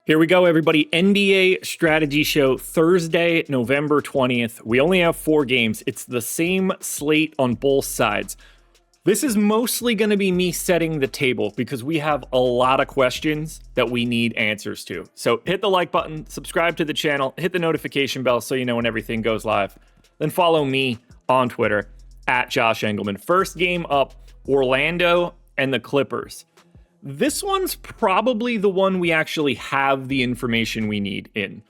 Here we go, everybody. NBA Strategy Show, Thursday, November 20th. We only have 4 games. It's the same slate on both sides. This is mostly going to be me setting the table because we have a lot of questions that we need answers to. So hit the like button, subscribe to the channel, hit the notification bell so you know when everything goes live. Then follow me on Twitter at Josh Engleman. First game up, Orlando and the Clippers. This one's probably the one we actually have the information we need in.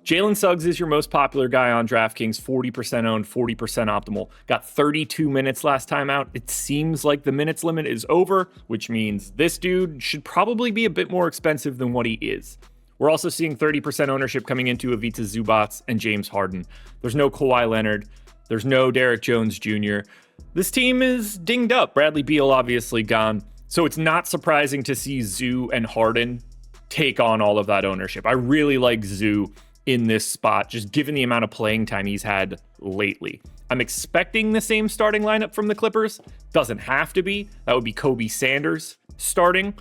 Jalen Suggs is your most popular guy on DraftKings, 40% owned, 40% optimal. Got 32 minutes last time out. It seems like the minutes limit is over, which means this dude should probably be a bit more expensive than what he is. We're also seeing 30% ownership coming into Ivica Zubac and James Harden. There's no Kawhi Leonard. There's no Derrick Jones Jr. This team is dinged up. Bradley Beal obviously gone. So it's not surprising to see Zoo and Harden take on all of that ownership. I really like Zoo in this spot, just given the amount of playing time he's had lately. I'm expecting the same starting lineup from the Clippers. Doesn't have to be. That would be Kobe Sanders starting.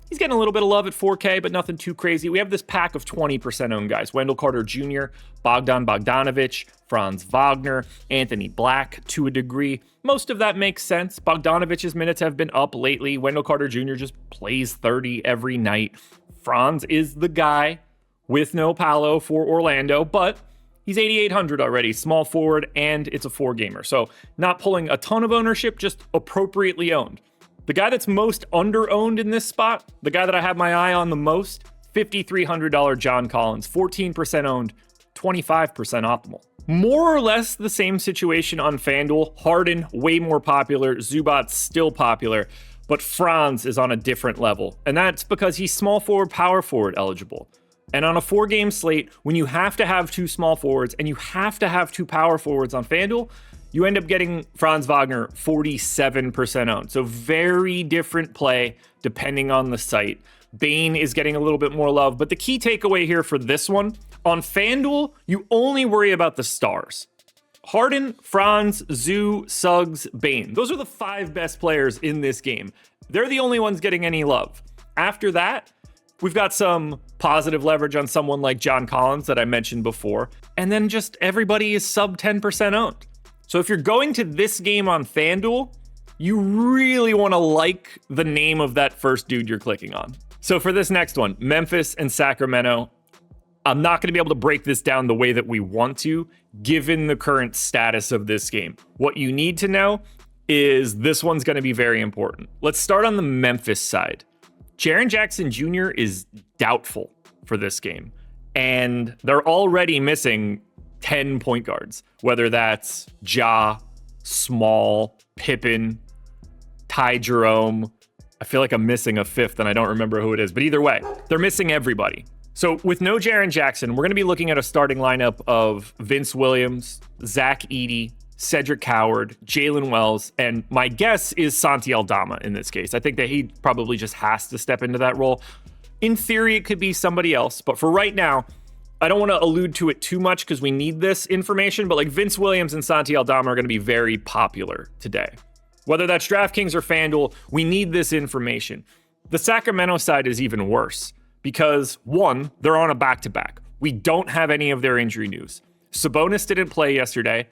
He's getting a little bit of love at 4K, but nothing too crazy. We have this pack of 20% owned guys. Wendell Carter Jr., Bogdan Bogdanovic, Franz Wagner, Anthony Black to a degree. Most of that makes sense. Bogdanovic's minutes have been up lately. Wendell Carter Jr. just plays 30 every night. Franz is the guy with no Paolo for Orlando, but he's 8,800 already, small forward, and it's a 4-gamer. So not pulling a ton of ownership, just appropriately owned. The guy that's most under-owned in this spot, the guy that I have my eye on the most, $5,300 John Collins, 14% owned, 25% optimal. More or less the same situation on FanDuel. Harden, way more popular. Zubac, still popular. But Franz is on a different level. And that's because he's small forward, power forward eligible. And on a 4-game slate, when you have to have 2 small forwards and you have to have 2 power forwards on FanDuel, you end up getting Franz Wagner 47% owned. So very different play depending on the site. Bane is getting a little bit more love, but the key takeaway here for this one, on FanDuel, you only worry about the stars. Harden, Franz, Zoo, Suggs, Bane. Those are the 5 best players in this game. They're the only ones getting any love. After that, we've got some positive leverage on someone like John Collins that I mentioned before, and then just everybody is sub 10% owned. So if you're going to this game on FanDuel, you really want to like the name of that first dude you're clicking on. So for this next one, Memphis and Sacramento, I'm not going to be able to break this down the way that we want to, given the current status of this game. What you need to know is this one's going to be very important. Let's start on the Memphis side. Jaren Jackson Jr. is doubtful for this game, and they're already missing 10 point guards, whether that's Ja, Small, Pippen, Ty Jerome. I feel like I'm missing a 5th and I don't remember who it is, but either way, they're missing everybody. So with no Jaren Jackson, we're going to be looking at a starting lineup of Vince Williams, Zach Edey, Cedric Howard, Jalen Wells, and my guess is Santi Aldama in this case. I think that he probably just has to step into that role. In theory, it could be somebody else, but for right now, I don't want to allude to it too much because we need this information, but like Vince Williams and Santi Aldama are going to be very popular today. Whether that's DraftKings or FanDuel, we need this information. The Sacramento side is even worse because, one, they're on a back-to-back. We don't have any of their injury news. Sabonis didn't play yesterday,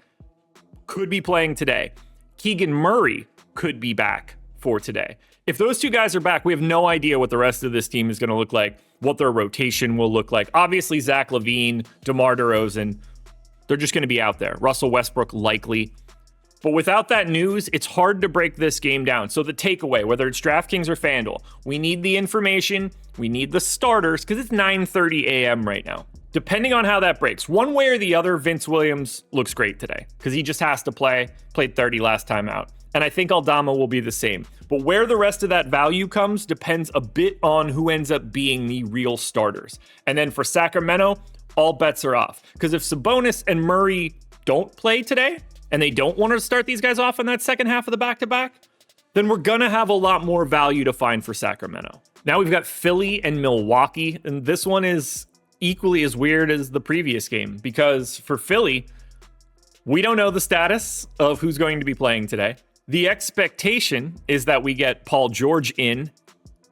could be playing today. Keegan Murray could be back for today. If those 2 guys are back, we have no idea what the rest of this team is going to look like, what their rotation will look like. Obviously, Zach LaVine, DeMar DeRozan, they're just going to be out there. Russell Westbrook likely. But without that news, it's hard to break this game down. So the takeaway, whether it's DraftKings or FanDuel, we need the information, we need the starters, because it's 9:30 a.m. right now. Depending on how that breaks, one way or the other, Vince Williams looks great today, because he just has to play, played 30 last time out. And I think Aldama will be the same. But where the rest of that value comes depends a bit on who ends up being the real starters. And then for Sacramento, all bets are off. Because if Sabonis and Murray don't play today, and they don't want to start these guys off in that second half of the back-to-back, then we're going to have a lot more value to find for Sacramento. Now we've got Philly and Milwaukee, and this one is equally as weird as the previous game, because for Philly, we don't know the status of who's going to be playing today. The expectation is that we get Paul George in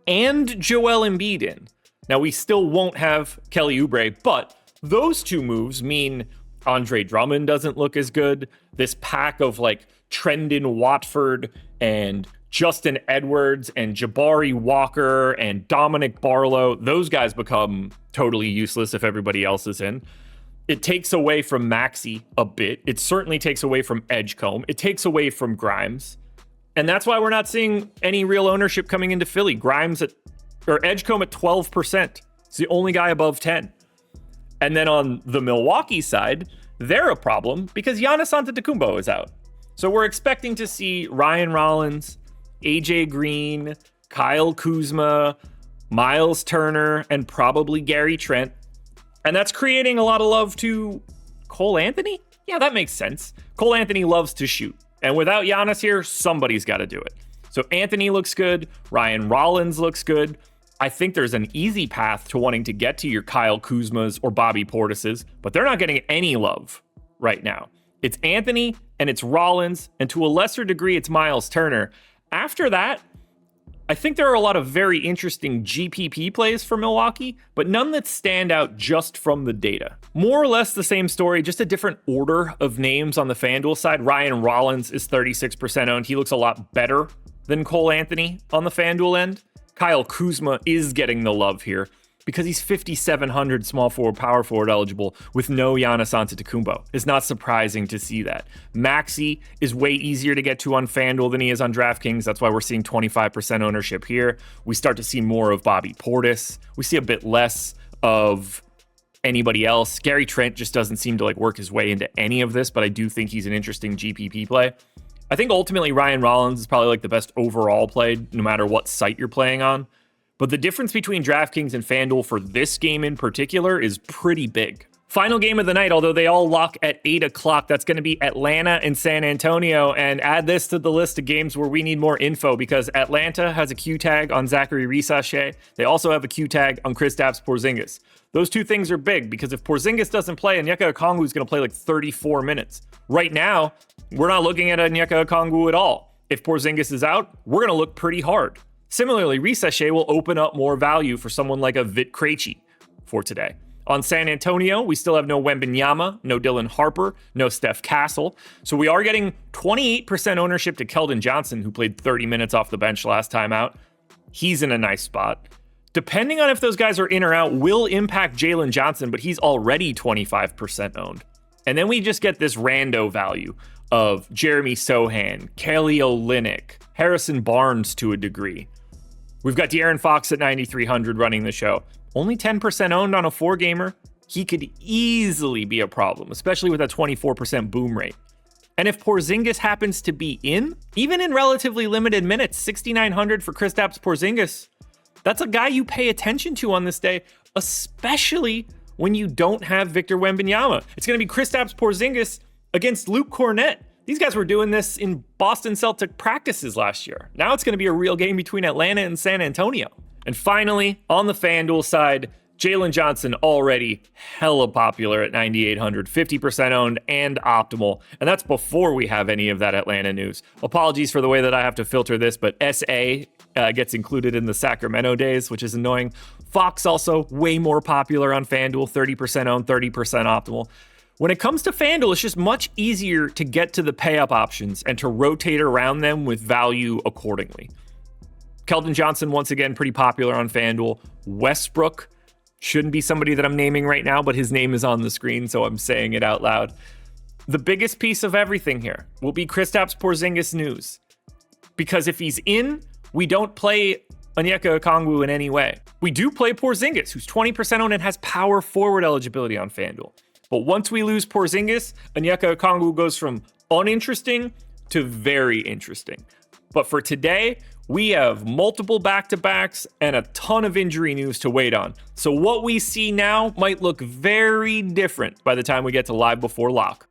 and Joel Embiid in. Now, we still won't have Kelly Oubre, but those two moves mean Andre Drummond doesn't look as good. This pack of like Trendon Watford and Justin Edwards and Jabari Walker and Dominic Barlow, those guys become totally useless if everybody else is in. It takes away from Maxey a bit. It certainly takes away from Edgecombe. It takes away from Grimes. And that's why we're not seeing any real ownership coming into Philly. Edgecombe at 12%. It's the only guy above 10. And then on the Milwaukee side, they're a problem because Giannis Antetokounmpo is out. So we're expecting to see Ryan Rollins, AJ Green, Kyle Kuzma, Miles Turner, and probably Gary Trent. And that's creating a lot of love to Cole Anthony? Yeah, that makes sense. Cole Anthony loves to shoot. And without Giannis here, somebody's got to do it. So Anthony looks good. Ryan Rollins looks good. I think there's an easy path to wanting to get to your Kyle Kuzmas or Bobby Portises, but they're not getting any love right now. It's Anthony and it's Rollins, and to a lesser degree, it's Miles Turner. After that, I think there are a lot of very interesting GPP plays for Milwaukee, but none that stand out just from the data. More or less the same story, just a different order of names on the FanDuel side. Ryan Rollins is 36% owned. He looks a lot better than Cole Anthony on the FanDuel end. Kyle Kuzma is getting the love here because he's 5,700 small forward, power forward eligible with no Giannis Antetokounmpo. It's not surprising to see that. Maxey is way easier to get to on FanDuel than he is on DraftKings. That's why we're seeing 25% ownership here. We start to see more of Bobby Portis. We see a bit less of anybody else. Gary Trent just doesn't seem to work his way into any of this, but I do think he's an interesting GPP play. I think ultimately Ryan Rollins is probably the best overall play, no matter what site you're playing on. But the difference between DraftKings and FanDuel for this game in particular is pretty big. Final game of the night, although they all lock at 8 o'clock, that's going to be Atlanta and San Antonio. And add this to the list of games where we need more info because Atlanta has a Q tag on Zachary Risachet. They also have a Q tag on Kristaps Porzingis. Those two things are big because if Porzingis doesn't play, Onyeka Okongwu is going to play 34 minutes. Right now, we're not looking at Onyeka Okongwu at all. If Porzingis is out, we're going to look pretty hard. Similarly, Risachet will open up more value for someone like a Vit Krejci for today. On San Antonio, we still have no Wembanyama, no Dylan Harper, no Steph Castle. So we are getting 28% ownership to Keldon Johnson, who played 30 minutes off the bench last time out. He's in a nice spot. Depending on if those guys are in or out, will impact Jalen Johnson, but he's already 25% owned. And then we just get this rando value of Jeremy Sohan, Kelly Olynyk, Harrison Barnes to a degree. We've got De'Aaron Fox at 9,300 running the show. Only 10% owned on a 4-gamer. He could easily be a problem, especially with a 24% boom rate. And if Porzingis happens to be in, even in relatively limited minutes, 6,900 for Kristaps Porzingis, that's a guy you pay attention to on this day, especially when you don't have Victor Wembanyama. It's going to be Kristaps Porzingis against Luke Kornet. These guys were doing this in Boston Celtic practices last year. Now it's going to be a real game between Atlanta and San Antonio. And finally, on the FanDuel side, Jalen Johnson already hella popular at 9,800, 50% owned and optimal. And that's before we have any of that Atlanta news. Apologies for the way that I have to filter this, but SA gets included in the Sacramento days, which is annoying. Fox also way more popular on FanDuel, 30% owned, 30% optimal. When it comes to FanDuel, it's just much easier to get to the pay-up options and to rotate around them with value accordingly. Keldon Johnson, once again, pretty popular on FanDuel. Westbrook shouldn't be somebody that I'm naming right now, but his name is on the screen, so I'm saying it out loud. The biggest piece of everything here will be Kristaps Porzingis news. Because if he's in, we don't play Onyeka Okongwu in any way. We do play Porzingis, who's 20% owned and has power forward eligibility on FanDuel. But once we lose Porzingis, Onyeka Okongwu goes from uninteresting to very interesting. But for today, we have multiple back-to-backs and a ton of injury news to wait on. So what we see now might look very different by the time we get to live before lock.